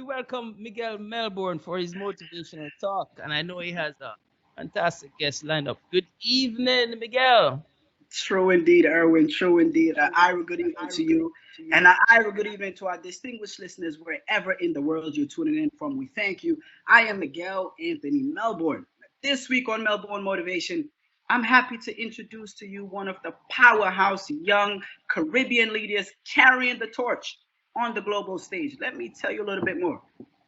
we welcome Miguel Melbourne for his motivational talk. And I know he has a fantastic guest lined up. Good evening, Miguel. True indeed, Erwin. True indeed. Ira, good evening to you. And Ira, good evening to our distinguished listeners wherever in the world you're tuning in from. We thank you. I am Miguel Anthony Melbourne. This week on Melbourne Motivation, I'm happy to introduce to you one of the powerhouse young Caribbean leaders carrying the torch on the global stage. Let me tell you a little bit more.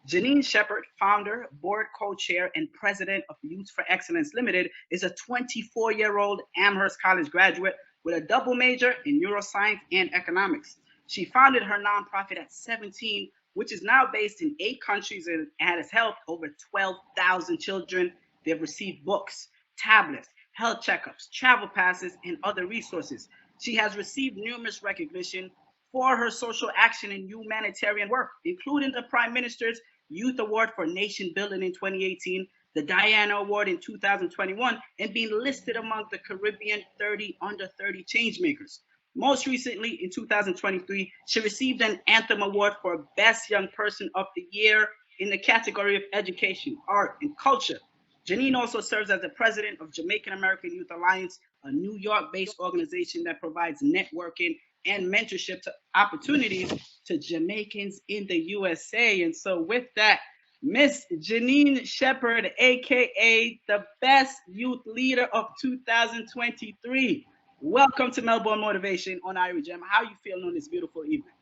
Jenine Shepherd, founder, board co-chair, and president of Youth for Excellence Limited, is a 24-year-old Amherst College graduate with a double major in neuroscience and economics. She founded her nonprofit at 17, which is now based in 8 countries and has helped over 12,000 children. They've received books, tablets, health checkups, travel passes, and other resources. She has received numerous recognition for her social action and humanitarian work, including the Prime Minister's Youth Award for Nation Building in 2018, the Diana Award in 2021, and being listed among the Caribbean 30 under 30 changemakers. Most recently, in 2023, she received an Anthem Award for Best Young Person of the Year in the category of Education, Art, and Culture. Jenine also serves as the president of Jamaican American Youth Alliance, a New York-based organization that provides networking and mentorship opportunities to Jamaicans in the USA. And so with that, Miss Jenine Shepherd, aka the best youth leader of 2023. Welcome to Melbourne Motivation on Ira Gem. How are you feeling on this beautiful evening?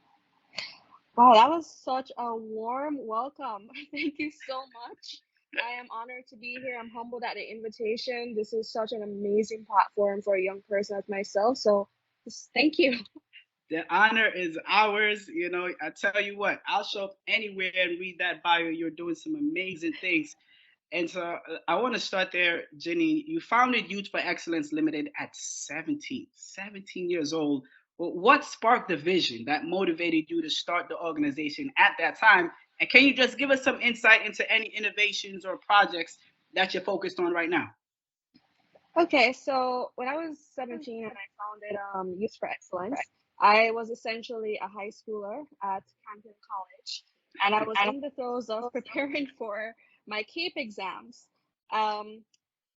Wow, that was such a warm welcome. Thank you so much. I am honored to be here. I'm humbled at the invitation. This is such an amazing platform for a young person like myself. So, just thank you. The honor is ours. You know, I tell you what, I'll show up anywhere and read that bio. You're doing some amazing things. And so I want to start there, Jenny. You founded Youth for Excellence Limited at 17 years old. Well, what sparked the vision that motivated you to start the organization at that time? And can you just give us some insight into any innovations or projects that you're focused on right now? Okay, so when I was 17 and I founded Youth for Excellence, I was essentially a high schooler at Anthem College, and I was in the throes of preparing for my CAPE exams. Um,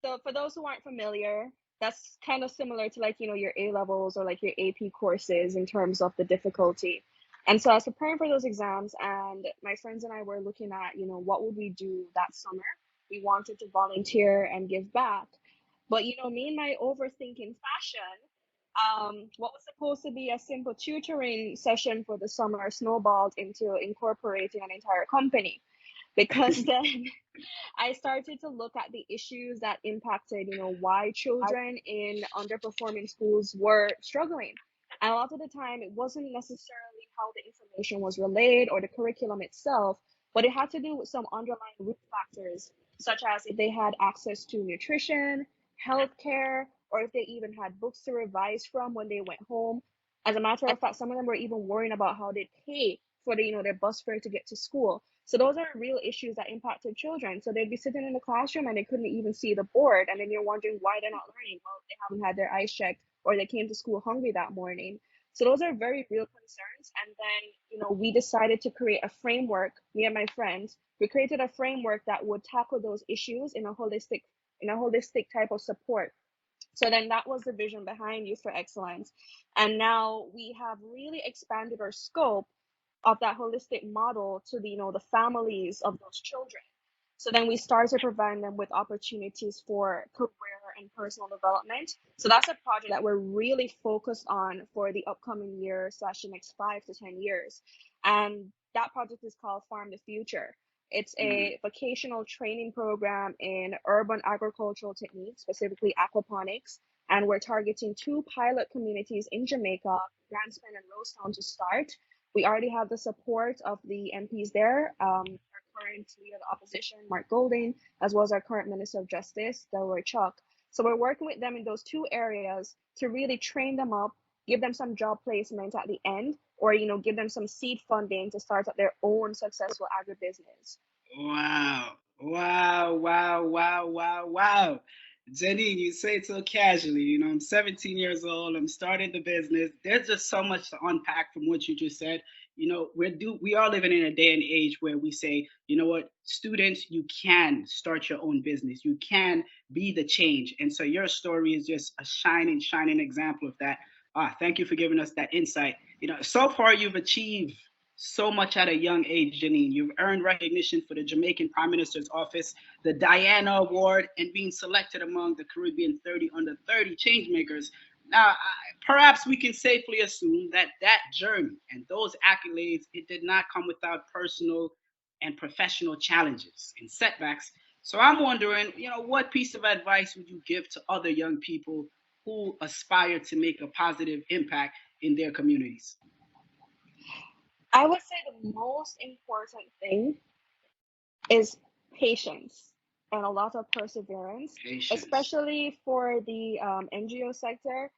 so for those who aren't familiar, that's kind of similar to like, your A levels or like your AP courses in terms of the difficulty. And so I was preparing for those exams, and my friends and I were looking at, what would we do that summer? We wanted to volunteer and give back. But me in my overthinking fashion, what was supposed to be a simple tutoring session for the summer snowballed into incorporating an entire company. Because then I started to look at the issues that impacted, why children in underperforming schools were struggling. And a lot of the time, it wasn't necessarily how the information was relayed or the curriculum itself, but it had to do with some underlying root factors, such as if they had access to nutrition, healthcare, or if they even had books to revise from when they went home. As a matter of fact, some of them were even worrying about how they pay for their bus fare to get to school. So those are real issues that impacted children. So they'd be sitting in the classroom and they couldn't even see the board, and then you're wondering why they're not learning. Well, they haven't had their eyes checked, or they came to school hungry that morning. So those are very real concerns. And then, we decided to create a framework, me and my friends. We created a framework that would tackle those issues in a holistic type of support. So then that was the vision behind Youth for Excellence. And now we have really expanded our scope of that holistic model to the families of those children. So then we started providing them with opportunities for career and personal development. So that's a project that we're really focused on for the upcoming year slash the next 5 to 10 years. And that project is called Farm the Future. It's a vocational training program in urban agricultural techniques, specifically aquaponics. And we're targeting 2 pilot communities in Jamaica, Grandspan and Rosetown, to start. We already have the support of the MPs there, our current leader of the opposition, Mark Golding, as well as our current Minister of Justice, Delroy Chuck. So we're working with them in those 2 areas to really train them up, give them some job placement at the end, or give them some seed funding to start up their own successful agribusiness. Wow. Wow, wow, wow, wow, wow. Jenny, you say it so casually. I'm 17 years old. I'm starting the business. There's just so much to unpack from what you just said. we are living in a day and age where we say, you know what, students, you can start your own business, you can be the change. And so your story is just a shining example of that. Thank you for giving us that insight. So far you've achieved so much at a young age, Janine. You've earned recognition for the Jamaican Prime Minister's Office, the Diana Award, and being selected among the Caribbean 30 under 30 Changemakers. Now, perhaps we can safely assume that that journey and those accolades, it did not come without personal and professional challenges and setbacks. So I'm wondering, what piece of advice would you give to other young people who aspire to make a positive impact in their communities? I would say the most important thing is patience and a lot of perseverance, Patience. especially for the NGO sector.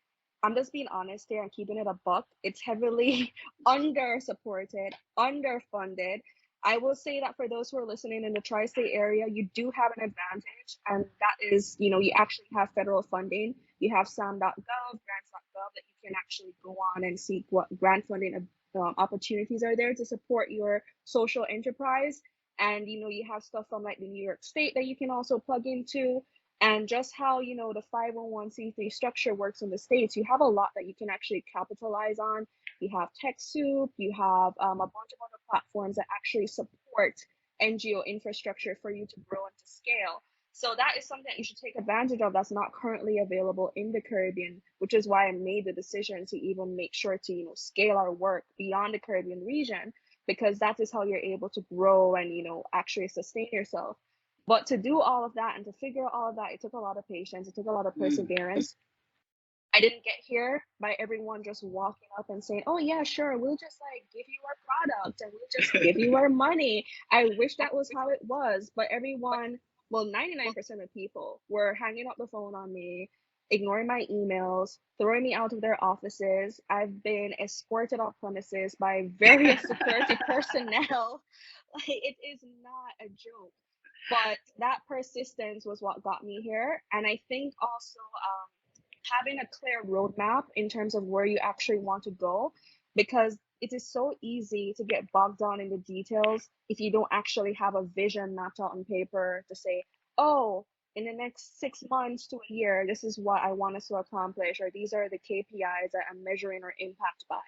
I'm just being honest here and keeping it a buck. It's heavily under supported, underfunded. I will say that for those who are listening in the tri state area, you do have an advantage, and that is, you actually have federal funding. You have SAM.gov, grants.gov that you can actually go on and seek what grant funding opportunities are there to support your social enterprise. And you have stuff from like the New York State that you can also plug into. And just how the 501c3 structure works in the States, you have a lot that you can actually capitalize on. You have TechSoup, you have a bunch of other platforms that actually support NGO infrastructure for you to grow and to scale. So that is something that you should take advantage of that's not currently available in the Caribbean, which is why I made the decision to even make sure to scale our work beyond the Caribbean region, because that is how you're able to grow and actually sustain yourself. But to do all of that and to figure out all of that, it took a lot of patience, it took a lot of Mm. perseverance. I didn't get here by everyone just walking up and saying, oh yeah, sure, we'll just like give you our product and we'll just give you our money. I wish that was how it was, but everyone, well, 99% of people were hanging up the phone on me, ignoring my emails, throwing me out of their offices. I've been escorted off premises by various security personnel. Like, it is not a joke. But that persistence was what got me here. And I think also having a clear roadmap in terms of where you actually want to go, because it is so easy to get bogged down in the details if you don't actually have a vision mapped out on paper to say, oh, in the next 6 months to a year, this is what I want us to accomplish, or these are the KPIs that I'm measuring or impact by.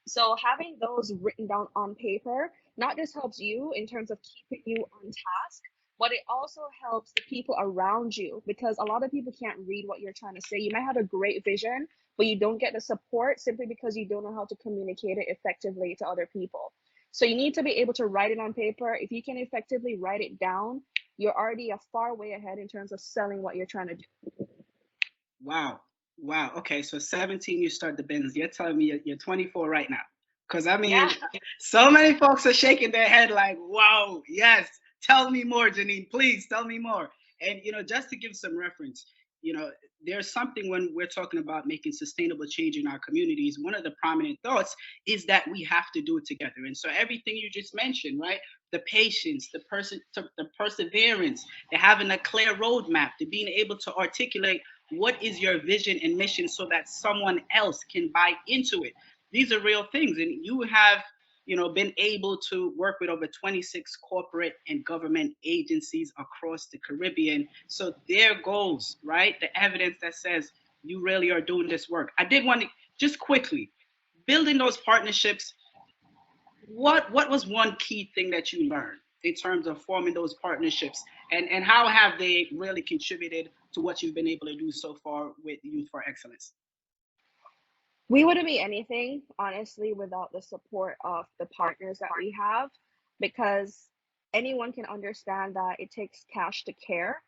So having those written down on paper not just helps you in terms of keeping you on task, but it also helps the people around you, because a lot of people can't read what you're trying to say. You might have a great vision, but you don't get the support simply because you don't know how to communicate it effectively to other people. So you need to be able to write it on paper. If you can effectively write it down, you're already a far way ahead in terms of selling what you're trying to do. Wow. Wow. Okay. So 17, you start the business. You're telling me you're 24 right now. Because I mean, Yeah. so many folks are shaking their head like, wow, yes, tell me more, Janine. Please tell me more. And, just to give some reference, you know, there's something when we're talking about making sustainable change in our communities. One of the prominent thoughts is that we have to do it together. And so everything you just mentioned, right? The patience, the perseverance, the having a clear roadmap, to being able to articulate what is your vision and mission so that someone else can buy into it. These are real things, and you have been able to work with over 26 corporate and government agencies across the Caribbean. So their goals, right, the evidence that says you really are doing this work. I did want to just quickly building those partnerships. What was one key thing that you learned in terms of forming those partnerships, and how have they really contributed to what you've been able to do so far with Youth for Excellence? We wouldn't be anything, honestly, without the support of the partners that we have, because anyone can understand that it takes cash to care,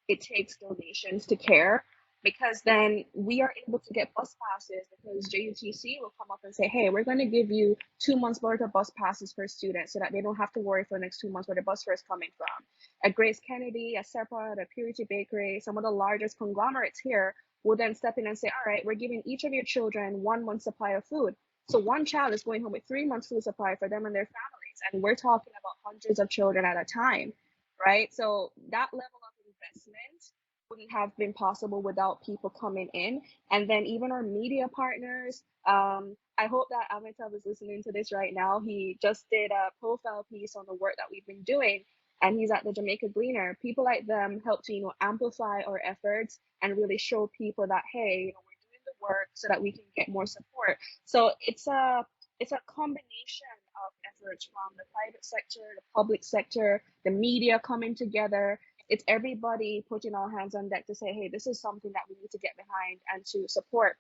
it takes donations to care, because then we are able to get bus passes, because JUTC will come up and say, hey, we're going to give you 2 months worth of bus passes per student so that they don't have to worry for the next 2 months where the bus fare is coming from. At Grace Kennedy, at SEPA, at Purity Bakery, some of the largest conglomerates here will then step in and say, all right, we're giving each of your children 1 month supply of food. So one child is going home with 3 months food supply for them and their families. And we're talking about hundreds of children at a time, right? So that level of investment wouldn't have been possible without people coming in. And then even our media partners, I hope that Amitabh is listening to this right now. He just did a profile piece on the work that we've been doing, and he's at the Jamaica Gleaner. People like them help to, amplify our efforts and really show people that, hey, we're doing the work so that we can get more support. So it's a combination of efforts from the private sector, the public sector, the media coming together. It's everybody putting our hands on deck to say, hey, this is something that we need to get behind and to support.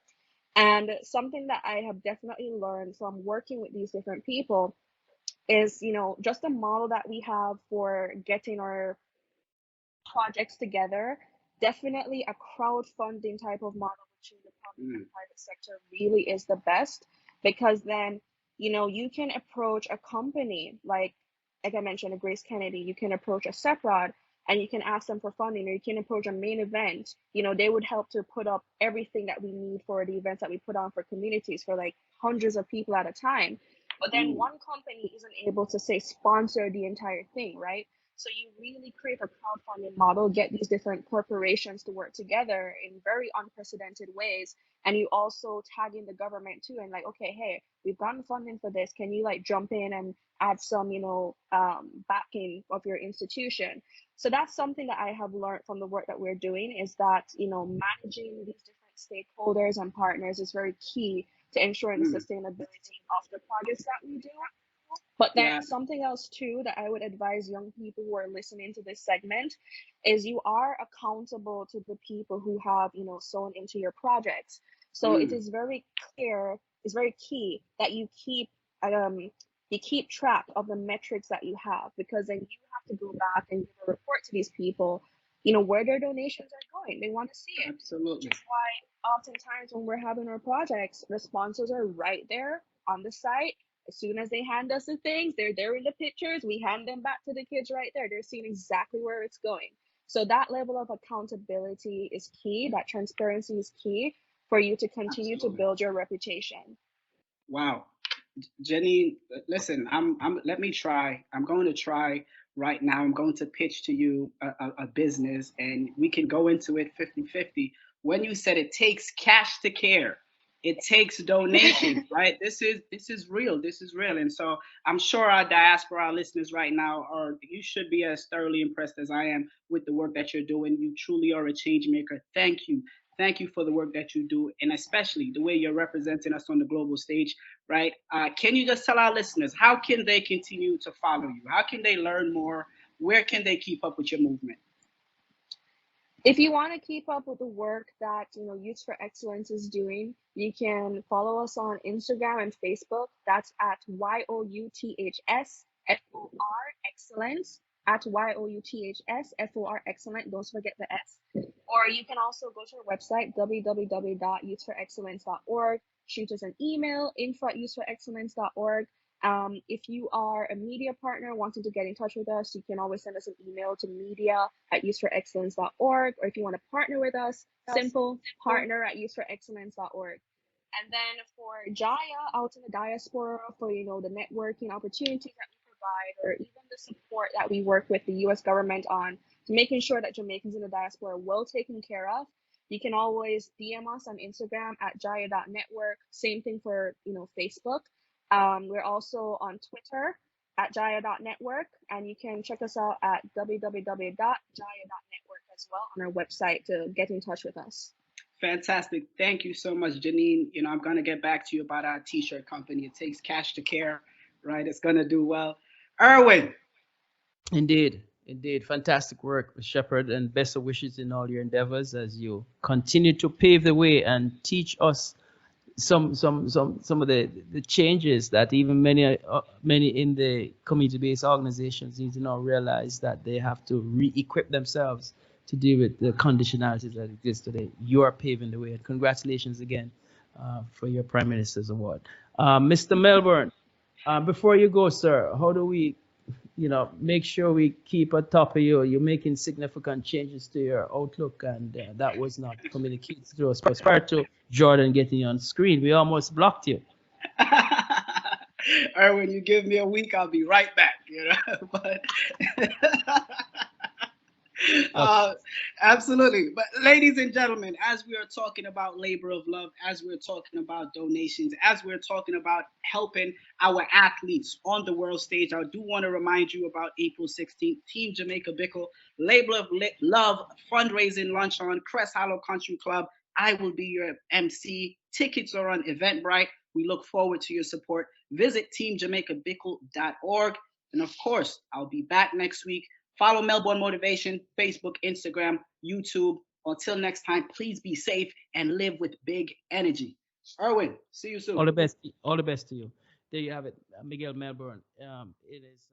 And something that I have definitely learned from working with these different people is, just the model that we have for getting our projects together. Definitely a crowdfunding type of model between the public and private sector really is the best, because then, you can approach a company like I mentioned, a Grace Kennedy, you can approach a Seprod and you can ask them for funding, or you can approach a main event. They would help to put up everything that we need for the events that we put on for communities for like hundreds of people at a time. But then one company isn't able to say sponsor the entire thing, right? So you really create a crowdfunding model, get these different corporations to work together in very unprecedented ways. And you also tag in the government too, and like, okay, hey, we've gotten funding for this. Can you like jump in and add some, backing of your institution? So that's something that I have learned from the work that we're doing, is that, managing these different stakeholders and partners is very key to ensuring the sustainability of the projects that we do. But then something else too that I would advise young people who are listening to this segment is you are accountable to the people who have, sown into your projects. So it is very clear, it's very key that you keep track of the metrics that you have, because then you have to go back and give a report to these people, where their donations are going. They want to see it. Absolutely. Which is why oftentimes when we're having our projects, the sponsors are right there on the site. As soon as they hand us the things, they're there in the pictures. We hand them back to the kids right there. They're seeing exactly where it's going. So that level of accountability is key. That transparency is key for you to continue to build your reputation. Wow. Jenine, listen, let me try. I'm going to try right now. I'm going to pitch to you a business, and we can go into it 50-50. When you said it takes cash to care, it takes donations, right? This is real. This is real. And so I'm sure our diaspora, our listeners right now, you should be as thoroughly impressed as I am with the work that you're doing. You truly are a change maker. Thank you. Thank you for the work that you do, and especially the way you're representing us on the global stage, right? Can you just tell our listeners, how can they continue to follow you? How can they learn more? Where can they keep up with your movement? If you want to keep up with the work that Youth for Excellence is doing, you can follow us on Instagram and Facebook. That's at YOUTHS FOR Excellence, at YOUTHS FOR Excellent. Don't forget the S. Or you can also go to our website, www.youthforexcellence.org. Shoot us an email, info@youthforexcellence.org. If you are a media partner wanting to get in touch with us, you can always send us an email to media@youthforexcellence.org. Or if you want to partner with us, simple, partner@youthforexcellence.org. And then for Jaya out in the diaspora, for the networking opportunities that we provide, or even the support that we work with the U.S. government on, to making sure that Jamaicans in the diaspora are well taken care of, you can always DM us on Instagram at jaya.network. Same thing for Facebook. We're also on Twitter at jaya.network, and you can check us out at www.jaya.network as well on our website to get in touch with us. Fantastic. Thank you so much, Jenine. I'm going to get back to you about our t-shirt company. It takes cash to care, right? It's going to do well. Erwin. Indeed. Fantastic work, Shepherd, and best of wishes in all your endeavors as you continue to pave the way and teach us some of the changes that even many in the community-based organizations need to now realize, that they have to re-equip themselves to deal with the conditionalities that exist today. You are paving the way, and congratulations again for your Prime Minister's Award. Mr. Melbourne, before you go, sir, how do we make sure we keep on top of you? You're making significant changes to your outlook, and that was not communicated to us prior to Jordan getting you on screen. We almost blocked you. Erwin, you give me a week, I'll be right back. But uh, absolutely. But ladies and gentlemen, as we are talking about labor of love, as we're talking about donations, as we're talking about helping our athletes on the world stage, I do want to remind you about April 16th, Team Jamaica Bickle, Labor of Love fundraising lunch on Crest Hollow Country Club. I will be your MC. Tickets are on Eventbrite. We look forward to your support. Visit teamjamaicabickle.org. And of course, I'll be back next week. Follow Melbourne Motivation, Facebook, Instagram, YouTube. Until next time, please be safe and live with big energy. Erwin, see you soon. All the best. All the best to you. There you have it, Miguel Melbourne. It is.